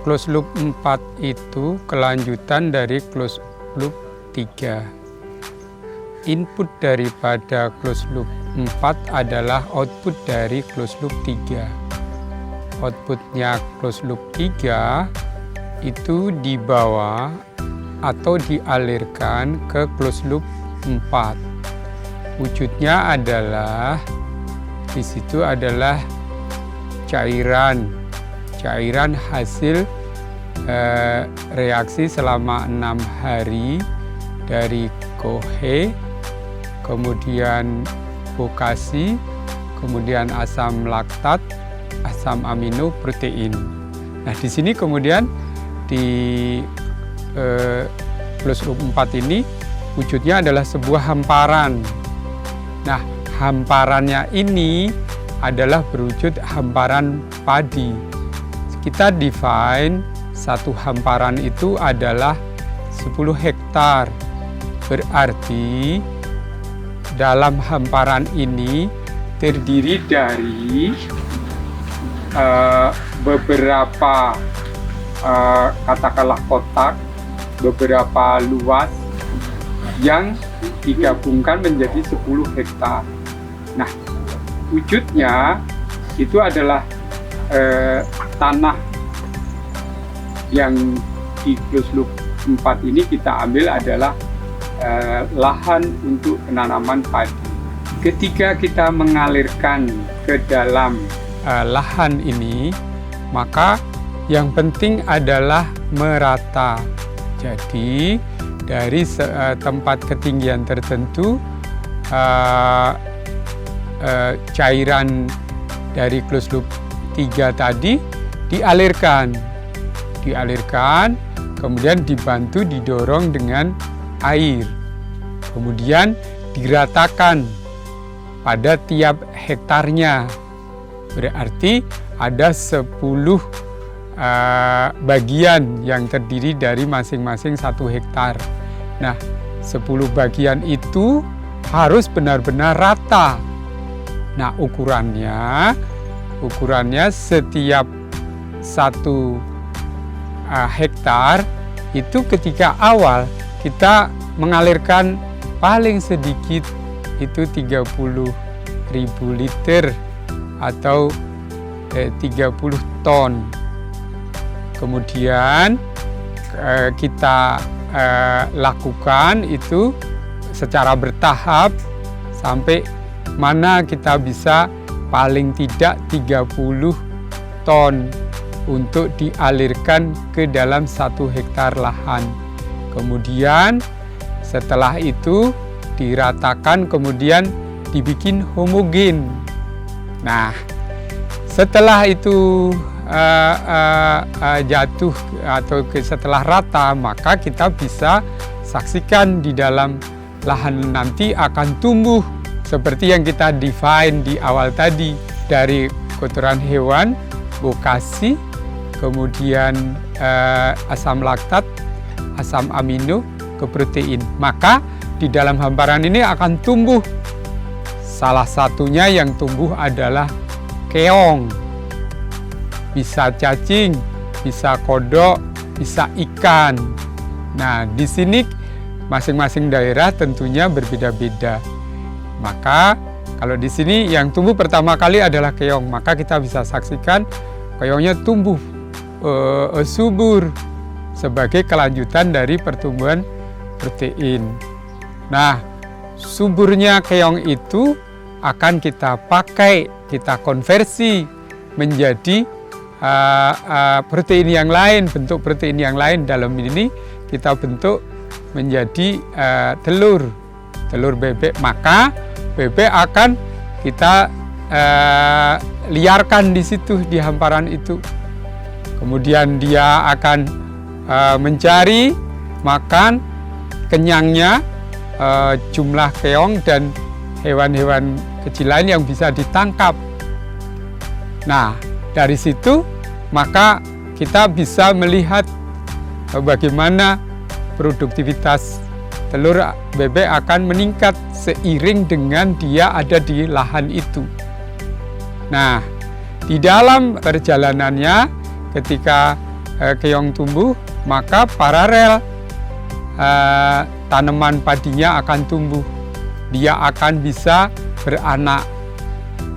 closed loop 4 itu kelanjutan dari closed loop 3. Input daripada closed loop 4 adalah output dari closed loop 3. Outputnya closed loop 3 itu dibawa atau dialirkan ke closed loop 4. Wujudnya adalah di situ adalah cairan hasil reaksi selama 6 hari dari Kohe, kemudian bokasi, kemudian asam laktat, asam amino, protein. Nah, di sini kemudian di closed loop 4 ini wujudnya adalah sebuah hamparan. Nah, hamparannya ini adalah berwujud hamparan padi. Kita define satu hamparan itu adalah 10 hektar. Berarti dalam hamparan ini terdiri dari beberapa katakanlah kotak, beberapa luas yang digabungkan menjadi 10 hektar. Nah, wujudnya itu adalah tanah yang di closed loop 4 ini kita ambil adalah lahan untuk penanaman padi. Ketika kita mengalirkan ke dalam lahan ini, maka yang penting adalah merata. Jadi dari tempat ketinggian tertentu cairan dari closed loop 3 tadi dialirkan, kemudian dibantu didorong dengan air, kemudian diratakan pada tiap hektarnya. Berarti ada 10 bagian yang terdiri dari masing-masing 1 hektar. Nah, 10 bagian itu harus benar-benar rata. Nah, ukurannya setiap 1 hektar itu ketika awal kita mengalirkan paling sedikit itu 30.000 liter atau 30 ton. Kemudian kita lakukan itu secara bertahap sampai mana kita bisa paling tidak 30 ton untuk dialirkan ke dalam 1 hektar lahan. Kemudian setelah itu diratakan, kemudian dibikin homogen. Nah, setelah itu jatuh atau setelah rata, maka kita bisa saksikan di dalam lahan nanti akan tumbuh seperti yang kita define di awal tadi, dari kotoran hewan, bokasi, kemudian asam laktat, asam amino, ke protein. Maka di dalam hamparan ini akan tumbuh, salah satunya yang tumbuh adalah keong, bisa cacing, bisa kodok, bisa ikan. Nah, di sini masing-masing daerah tentunya berbeda-beda. Maka kalau di sini yang tumbuh pertama kali adalah keong, maka kita bisa saksikan keongnya tumbuh subur sebagai kelanjutan dari pertumbuhan protein. Nah, suburnya keong itu akan kita pakai, kita konversi menjadi protein yang lain, bentuk protein yang lain. Dalam ini kita bentuk menjadi telur bebek. Maka bebek akan kita liarkan di situ, di hamparan itu. Kemudian dia akan mencari makan, kenyangnya jumlah keong dan hewan-hewan kecil lain yang bisa ditangkap. Nah, dari situ maka kita bisa melihat bagaimana produktivitas telur bebek akan meningkat seiring dengan dia ada di lahan itu. Nah, di dalam perjalanannya ketika keong tumbuh, maka paralel tanaman padinya akan tumbuh. Dia akan bisa beranak,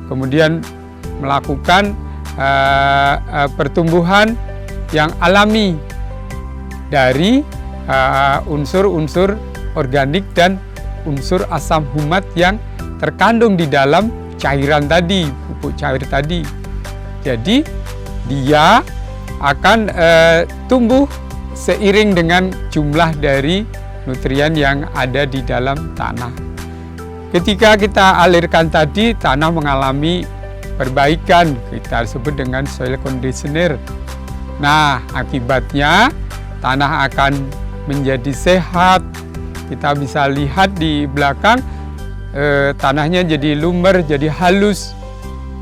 kemudian melakukan pertumbuhan yang alami dari unsur-unsur organik dan unsur asam humat yang terkandung di dalam cairan tadi, pupuk cair tadi. Jadi dia akan tumbuh seiring dengan jumlah dari nutrien yang ada di dalam tanah. Ketika kita alirkan tadi, tanah mengalami perbaikan, kita sebut dengan soil conditioner. Nah, akibatnya tanah akan menjadi sehat. Kita bisa lihat di belakang, tanahnya jadi lumer, jadi halus.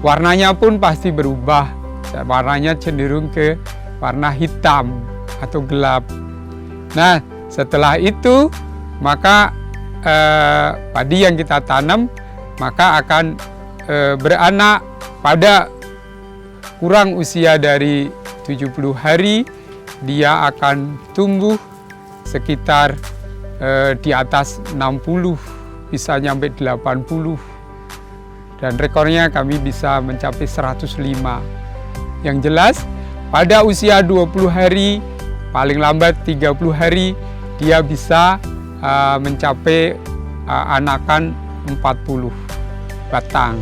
Warnanya pun pasti berubah. Warnanya cenderung ke warna hitam atau gelap. Nah, setelah itu maka padi yang kita tanam maka akan beranak pada kurang usia dari 70 hari. Dia akan tumbuh sekitar di atas 60, bisa sampai 80. Dan rekornya kami bisa mencapai 105. Yang jelas pada usia 20 hari, paling lambat 30 hari, dia bisa mencapai anakan 40 batang.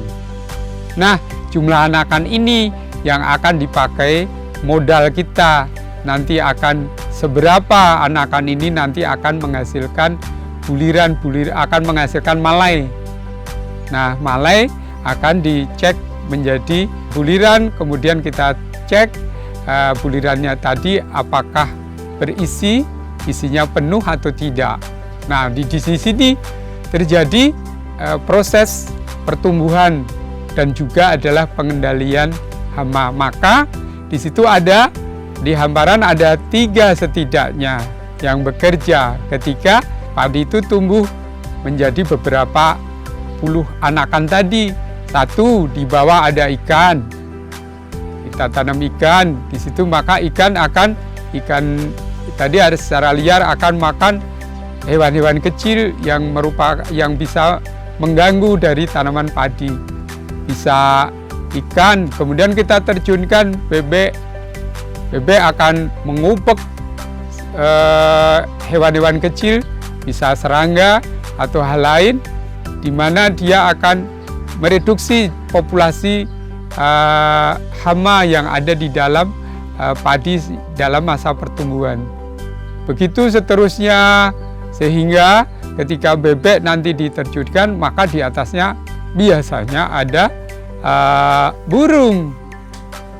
Nah, jumlah anakan ini yang akan dipakai modal kita. Nanti akan seberapa anakan ini nanti akan menghasilkan buliran, akan menghasilkan malai. Nah, malai akan dicek menjadi buliran, kemudian kita cek bulirannya tadi apakah berisi, isinya penuh atau tidak. Nah, di sini terjadi proses pertumbuhan dan juga adalah pengendalian hama. Maka di situ di hamparan ada 3 setidaknya yang bekerja ketika padi itu tumbuh menjadi beberapa puluh anakan tadi. 1, di bawah ada ikan. Kita tanam ikan di situ, maka ikan tadi ada secara liar akan makan hewan-hewan kecil yang bisa mengganggu dari tanaman padi. Bisa ikan, kemudian kita terjunkan bebek. Bebek akan mengupek hewan-hewan kecil, bisa serangga atau hal lain, di mana dia akan mereduksi populasi hama yang ada di dalam padi dalam masa pertumbuhan. Begitu seterusnya, sehingga ketika bebek nanti diterjunkan, maka di atasnya biasanya ada burung.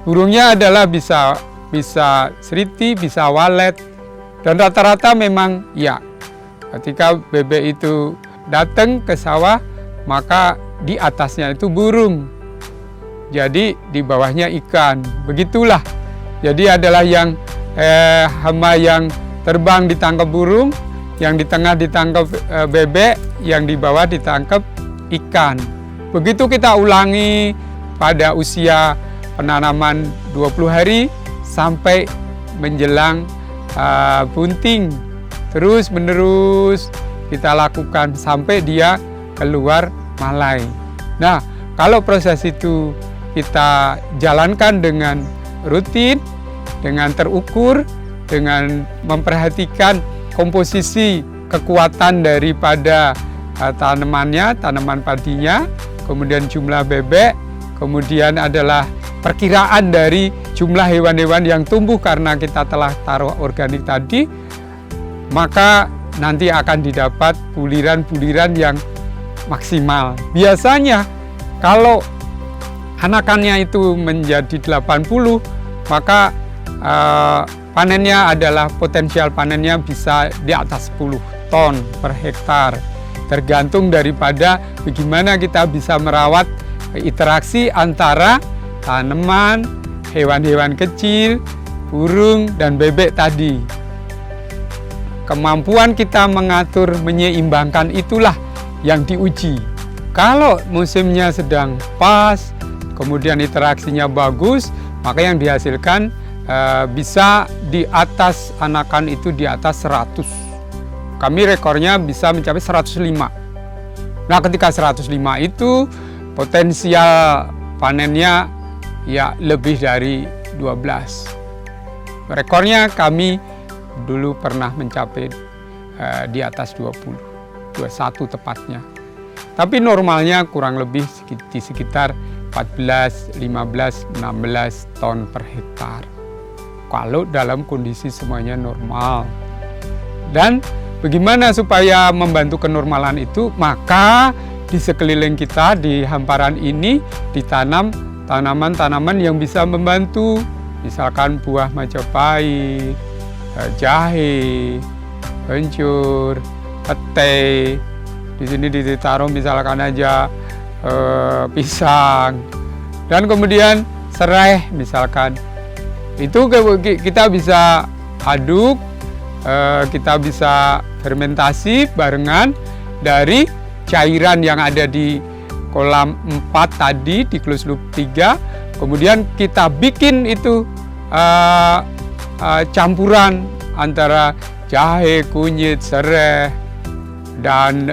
Burungnya adalah bisa seriti, bisa walet, dan rata-rata memang ya. Ketika bebek itu datang ke sawah, maka di atasnya itu burung. Jadi di bawahnya ikan. Begitulah. Jadi adalah yang hama yang terbang ditangkap burung, yang di tengah ditangkap bebek, yang di bawah ditangkap ikan. Begitu kita ulangi pada usia penanaman 20 hari sampai menjelang bunting. Terus menerus kita lakukan sampai dia keluar malai. Nah, kalau proses itu kita jalankan dengan rutin, dengan terukur, dengan memperhatikan komposisi kekuatan daripada tanaman padinya, kemudian jumlah bebek, kemudian adalah perkiraan dari jumlah hewan-hewan yang tumbuh karena kita telah taruh organik tadi, maka nanti akan didapat buliran-buliran yang maksimal. Biasanya kalau anakannya itu menjadi 80, maka panennya adalah potensial panennya bisa di atas 10 ton per hektar. Tergantung daripada bagaimana kita bisa merawat interaksi antara tanaman, hewan-hewan kecil, burung, dan bebek tadi. Kemampuan kita mengatur, menyeimbangkan itulah yang diuji. Kalau musimnya sedang pas, kemudian interaksinya bagus, maka yang dihasilkan bisa di atas anakan itu di atas 100. Kami rekornya bisa mencapai 105. Nah, ketika 105 itu potensial panennya ya lebih dari 12. Rekornya kami dulu pernah mencapai di atas 20, 21 tepatnya. Tapi normalnya kurang lebih di sekitar 14, 15, 16 ton per hektar. Kalau dalam kondisi semuanya normal. Dan bagaimana supaya membantu kenormalan itu? Maka di sekeliling kita, di hamparan ini ditanam tanaman-tanaman yang bisa membantu. Misalkan buah Majapahit, jahe, kencur, pete. Di sini ditaruh misalkan aja pisang, dan kemudian serai misalkan. Itu kita bisa aduk, kita bisa fermentasi barengan dari cairan yang ada di kolam 4 tadi, di closed loop 3. Kemudian kita bikin itu campuran antara jahe, kunyit, serai, dan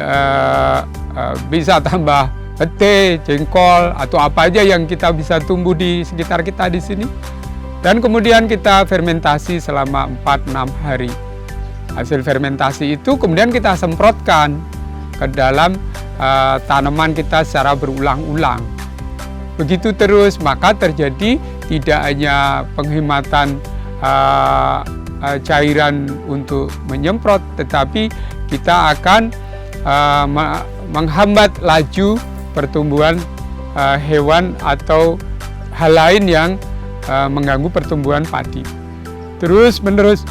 bisa tambah pete, jengkol, atau apa aja yang kita bisa tumbuh di sekitar kita di sini. Dan kemudian kita fermentasi selama 4-6 hari. Hasil fermentasi itu kemudian kita semprotkan ke dalam tanaman kita secara berulang-ulang. Begitu terus, maka terjadi tidak hanya penghematan cairan untuk menyemprot, tetapi kita akan menghambat laju pertumbuhan hewan atau hal lain yang mengganggu pertumbuhan padi. Terus menerus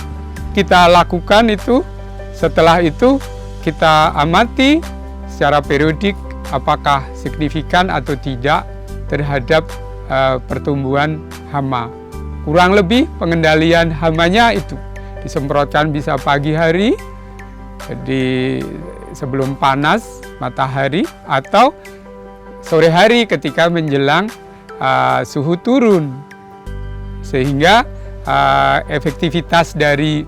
kita lakukan itu. Setelah itu kita amati secara periodik apakah signifikan atau tidak terhadap pertumbuhan hama. Kurang lebih pengendalian hamanya itu disemprotkan bisa pagi hari sebelum panas matahari, atau sore hari ketika menjelang suhu turun, sehingga efektivitas dari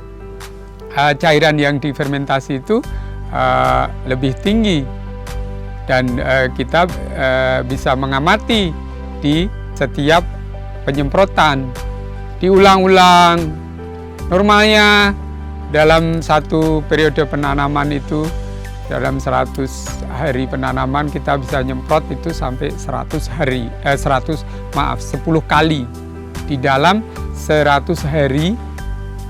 cairan yang difermentasi itu lebih tinggi, dan kita bisa mengamati di setiap penyemprotan, diulang-ulang. Normalnya dalam satu periode penanaman itu, dalam 100 hari penanaman kita bisa nyemprot itu sampai 10 kali. Di dalam 100 hari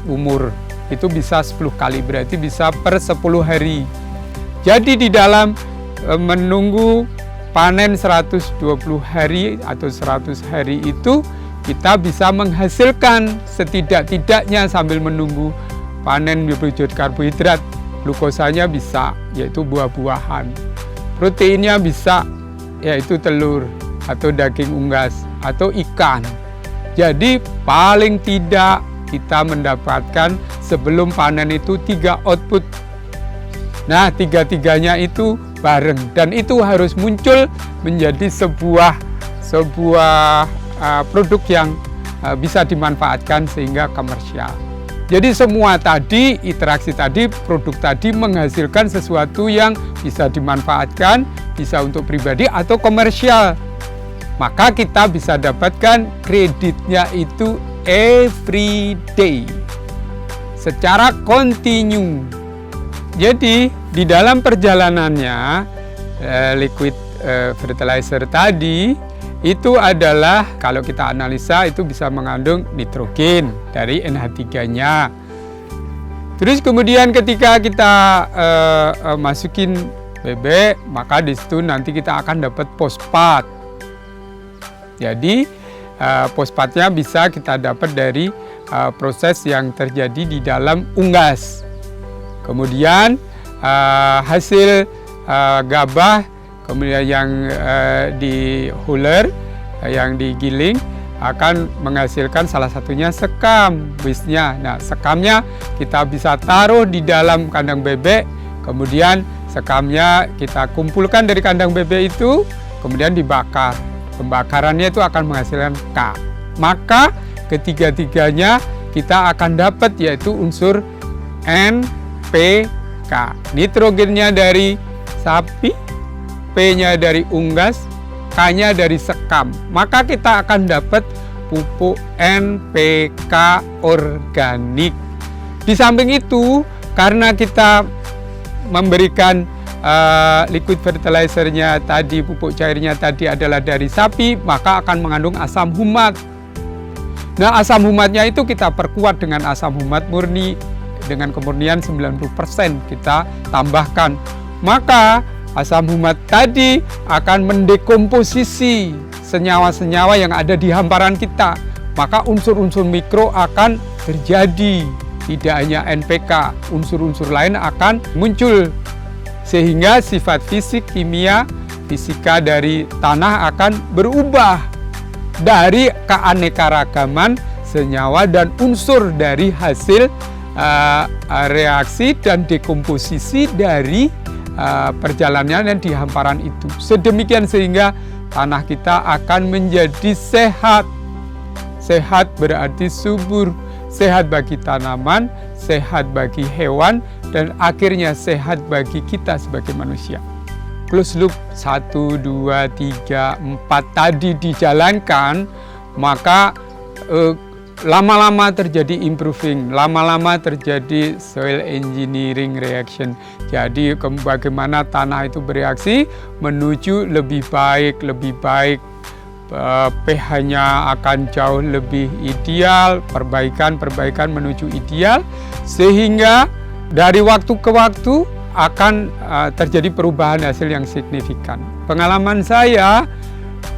umur itu bisa 10 kali, berarti bisa per 10 hari. Jadi di dalam menunggu panen 120 hari atau 100 hari itu kita bisa menghasilkan setidak-tidaknya sambil menunggu panen berwujud karbohidrat. Glukosanya bisa, yaitu buah-buahan. Proteinnya bisa, yaitu telur atau daging unggas atau ikan. Jadi paling tidak kita mendapatkan sebelum panen itu 3 output. Nah, tiga-tiganya itu bareng, dan itu harus muncul menjadi sebuah produk yang bisa dimanfaatkan sehingga komersial. Jadi semua tadi, interaksi tadi, produk tadi menghasilkan sesuatu yang bisa dimanfaatkan, bisa untuk pribadi atau komersial. Maka kita bisa dapatkan kreditnya itu every day, secara kontinu. Jadi di dalam perjalanannya liquid fertilizer tadi itu adalah, kalau kita analisa itu bisa mengandung nitrogen dari NH3-nya. Terus kemudian ketika kita masukin bebek, maka di situ nanti kita akan dapat fosfat. Jadi fosfatnya bisa kita dapat dari proses yang terjadi di dalam unggas. Kemudian hasil gabah, kemudian yang di huler, yang digiling akan menghasilkan salah satunya sekam, bisnya. Nah, sekamnya kita bisa taruh di dalam kandang bebek, kemudian sekamnya kita kumpulkan dari kandang bebek itu, kemudian dibakar. Pembakarannya itu akan menghasilkan K. Maka ketiga-tiganya kita akan dapat yaitu unsur NPK. Nitrogennya dari sapi, P-nya dari unggas, K-nya dari sekam. Maka kita akan dapat pupuk NPK organik. Di samping itu, karena kita memberikan liquid fertilizernya tadi, pupuk cairnya tadi adalah dari sapi, maka akan mengandung asam humat. Nah, asam humatnya itu kita perkuat dengan asam humat murni dengan kemurnian 90% kita tambahkan. Maka asam humat tadi akan mendekomposisi senyawa-senyawa yang ada di hamparan kita. Maka unsur-unsur mikro akan terjadi. Tidak hanya NPK, unsur-unsur lain akan muncul. Sehingga sifat fisik, kimia, fisika dari tanah akan berubah dari keanekaragaman senyawa dan unsur dari hasil reaksi dan dekomposisi dari perjalanannya di hamparan itu. Sedemikian sehingga tanah kita akan menjadi sehat. Sehat berarti subur, sehat bagi tanaman, sehat bagi hewan, dan akhirnya sehat bagi kita sebagai manusia. Close loop 1, 2, 3, 4 tadi dijalankan, maka lama-lama terjadi improving, lama-lama terjadi soil engineering reaction. Jadi bagaimana tanah itu bereaksi menuju lebih baik, pH-nya akan jauh lebih ideal, perbaikan menuju ideal, sehingga dari waktu ke waktu akan terjadi perubahan hasil yang signifikan. Pengalaman saya,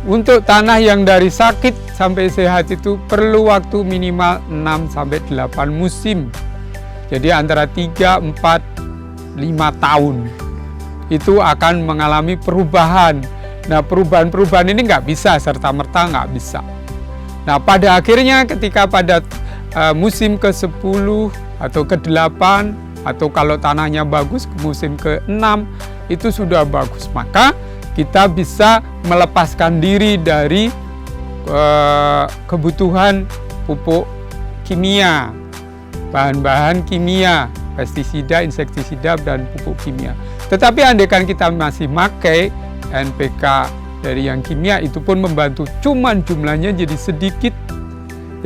untuk tanah yang dari sakit sampai sehat itu perlu waktu minimal 6-8 musim. Jadi antara 3, 4, 5 tahun itu akan mengalami perubahan. Nah, perubahan-perubahan ini nggak bisa serta-merta, nggak bisa. Nah, pada akhirnya ketika pada musim ke-10 atau ke-8, atau kalau tanahnya bagus musim ke-6 itu sudah bagus, maka kita bisa melepaskan diri dari kebutuhan pupuk kimia, bahan-bahan kimia, pestisida, insektisida, dan pupuk kimia. Tetapi andaikan kita masih pakai NPK dari yang kimia, itu pun membantu, cuman jumlahnya jadi sedikit.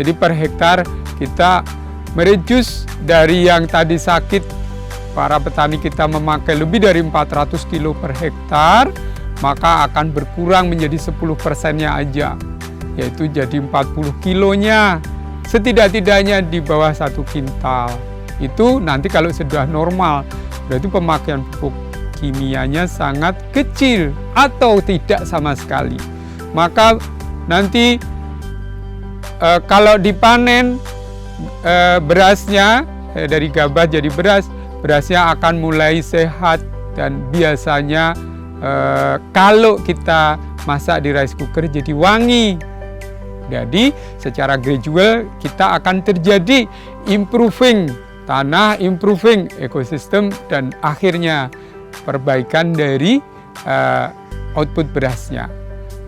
Jadi per hektar kita mereduce dari yang tadi sakit, para petani kita memakai lebih dari 400 kilo per hektar, maka akan berkurang menjadi 10%-nya aja, yaitu jadi 40 kilonya, setidak-tidaknya di bawah 1 kintal. Itu nanti kalau sudah normal, berarti pemakaian pupuk kimianya sangat kecil atau tidak sama sekali. Maka nanti kalau dipanen berasnya dari gabah jadi beras, berasnya akan mulai sehat, dan biasanya kalau kita masak di rice cooker jadi wangi. Jadi secara gradual kita akan terjadi improving tanah, improving ekosistem, dan akhirnya perbaikan dari output berasnya.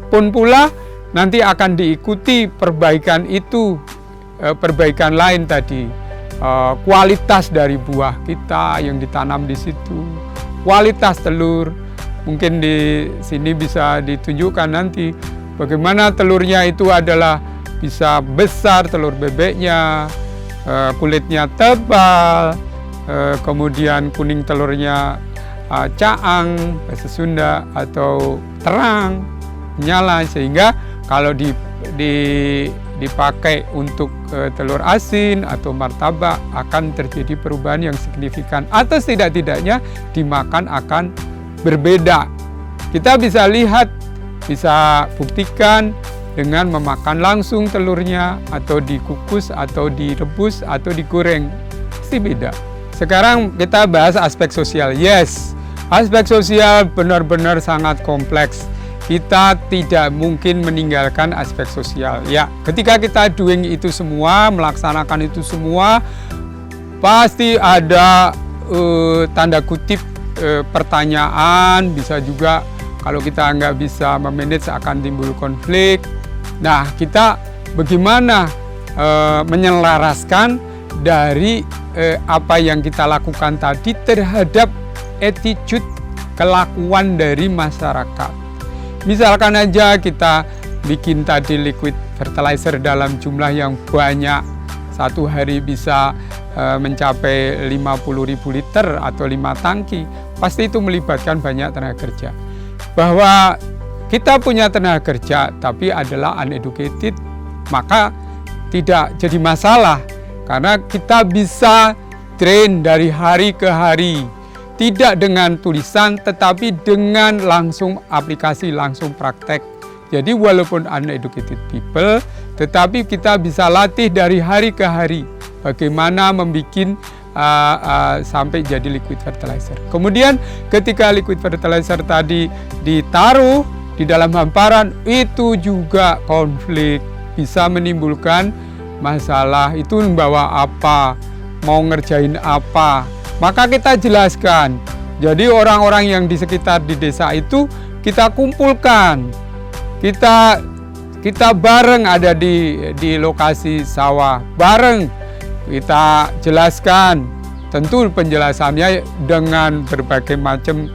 Pun pula nanti akan diikuti perbaikan itu, perbaikan lain tadi, kualitas dari buah kita yang ditanam di situ, kualitas telur. Mungkin di sini bisa ditunjukkan nanti bagaimana telurnya itu adalah bisa besar, telur bebeknya, kulitnya tebal, kemudian kuning telurnya caang, bahasa Sunda, atau terang, menyala, sehingga kalau dipakai untuk telur asin atau martabak akan terjadi perubahan yang signifikan, atau setidak-tidaknya dimakan akan berbeda. Kita bisa lihat, bisa buktikan dengan memakan langsung telurnya, atau dikukus, atau direbus, atau digoreng, pasti beda. Sekarang kita bahas aspek sosial. Yes, aspek sosial benar-benar sangat kompleks. Kita tidak mungkin meninggalkan aspek sosial. Ya, ketika kita doing itu semua, melaksanakan itu semua, pasti ada tanda kutip pertanyaan. Bisa juga kalau kita nggak bisa memanage akan timbul konflik. Nah, kita bagaimana menyelaraskan dari apa yang kita lakukan tadi terhadap attitude kelakuan dari masyarakat. Misalkan aja kita bikin tadi liquid fertilizer dalam jumlah yang banyak, satu hari bisa mencapai 50.000 liter atau 5 tangki, pasti itu melibatkan banyak tenaga kerja. Bahwa kita punya tenaga kerja tapi adalah uneducated, maka tidak jadi masalah karena kita bisa train dari hari ke hari, tidak dengan tulisan tetapi dengan langsung aplikasi, langsung praktek. Jadi walaupun uneducated people, tetapi kita bisa latih dari hari ke hari bagaimana membuat sampai jadi liquid fertilizer. Kemudian ketika liquid fertilizer tadi ditaruh di dalam hamparan, itu juga konflik, bisa menimbulkan masalah. Itu membawa apa, mau ngerjain apa, maka kita jelaskan. Jadi orang-orang yang di sekitar di desa itu kita kumpulkan, kita bareng ada di lokasi sawah, bareng kita jelaskan. Tentu penjelasannya dengan berbagai macam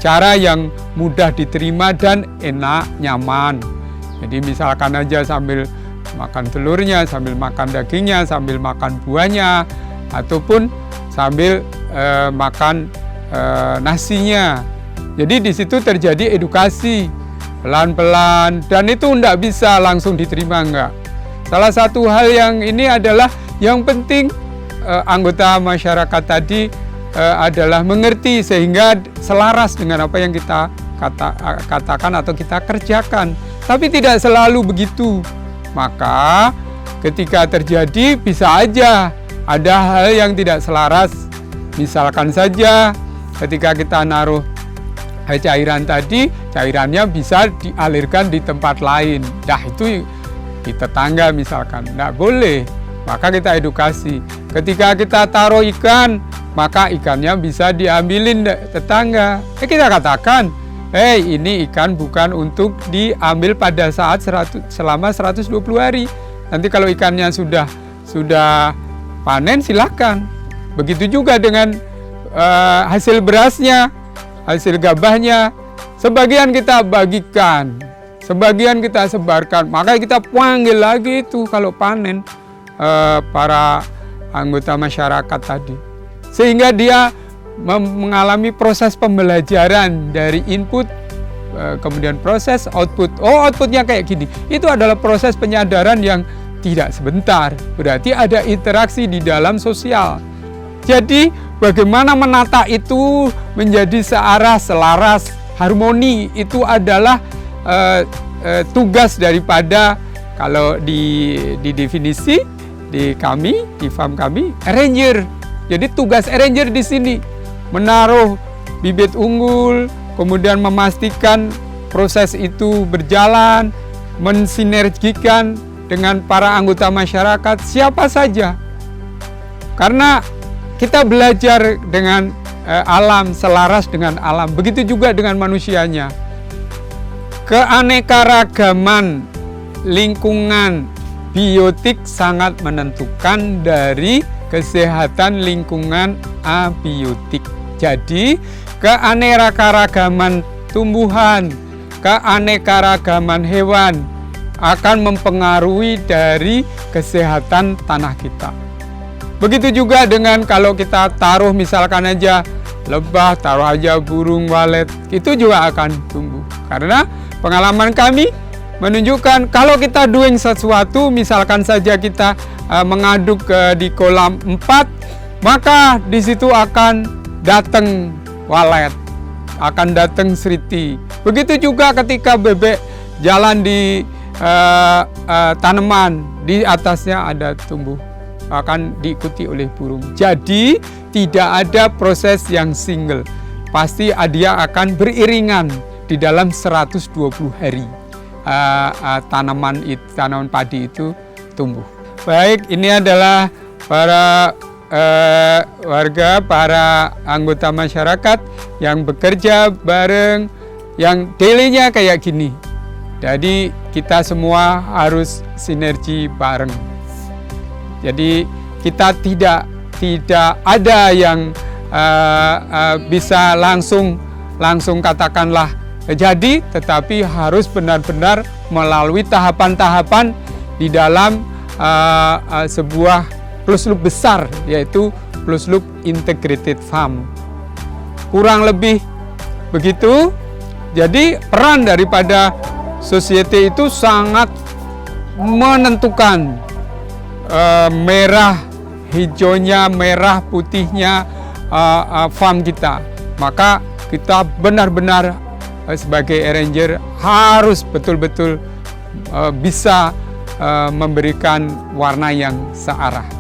cara yang mudah diterima dan enak, nyaman. Jadi misalkan aja sambil makan telurnya, sambil makan dagingnya, sambil makan buahnya, ataupun sambil makan nasinya. Jadi di situ terjadi edukasi pelan-pelan, dan itu enggak bisa langsung diterima, enggak. Salah satu hal yang ini adalah yang penting anggota masyarakat tadi adalah mengerti sehingga selaras dengan apa yang kita katakan atau kita kerjakan. Tapi tidak selalu begitu. Maka ketika terjadi bisa aja ada hal yang tidak selaras. Misalkan saja ketika kita naruh cairan tadi, cairannya bisa dialirkan di tempat lain. Nah itu di tetangga misalkan, tidak boleh. Maka kita edukasi. Ketika kita taruh ikan, maka ikannya bisa diambilin tetangga. Kita katakan, ini ikan bukan untuk diambil pada saat selama 120 hari. Nanti kalau ikannya sudah panen, silakan. Begitu juga dengan hasil berasnya, hasil gabahnya. Sebagian kita bagikan, sebagian kita sebarkan. Maka kita panggil lagi itu kalau panen para anggota masyarakat tadi. Sehingga dia mengalami proses pembelajaran dari input, kemudian proses output. Oh, outputnya kayak gini. Itu adalah proses penyadaran yang tidak sebentar. Berarti ada interaksi di dalam sosial. Jadi bagaimana menata itu menjadi searah, selaras, harmoni, itu adalah tugas daripada, kalau di definisi di kami, di farm kami, arranger. Jadi tugas arranger di sini menaruh bibit unggul, kemudian memastikan proses itu berjalan, mensinergikan dengan para anggota masyarakat siapa saja. Karena kita belajar dengan alam, selaras dengan alam. Begitu juga dengan manusianya. Keanekaragaman lingkungan biotik sangat menentukan dari kesehatan lingkungan abiotik. Jadi, keanekaragaman tumbuhan, keanekaragaman hewan akan mempengaruhi dari kesehatan tanah kita. Begitu juga dengan kalau kita taruh misalkan aja lebah, taruh aja burung walet, itu juga akan tumbuh. Karena pengalaman kami menunjukkan kalau kita doing sesuatu, misalkan saja kita mengaduk di kolam 4, maka di situ akan datang walet, akan datang seriti. Begitu juga ketika bebek jalan di tanaman, di atasnya ada tumbuh, akan diikuti oleh burung. Jadi tidak ada proses yang single, pasti dia akan beriringan di dalam 120 hari tanaman padi itu tumbuh. Baik, ini adalah para warga, para anggota masyarakat yang bekerja bareng, yang daily-nya kayak gini. Jadi kita semua harus sinergi bareng. Jadi kita tidak ada yang bisa langsung katakanlah jadi, tetapi harus benar-benar melalui tahapan-tahapan di dalam sebuah closed loop besar, yaitu closed loop integrated farm. Kurang lebih begitu. Jadi peran daripada society itu sangat menentukan merah hijaunya, merah putihnya farm kita. Maka kita benar-benar sebagai arranger harus betul-betul bisa memberikan warna yang searah.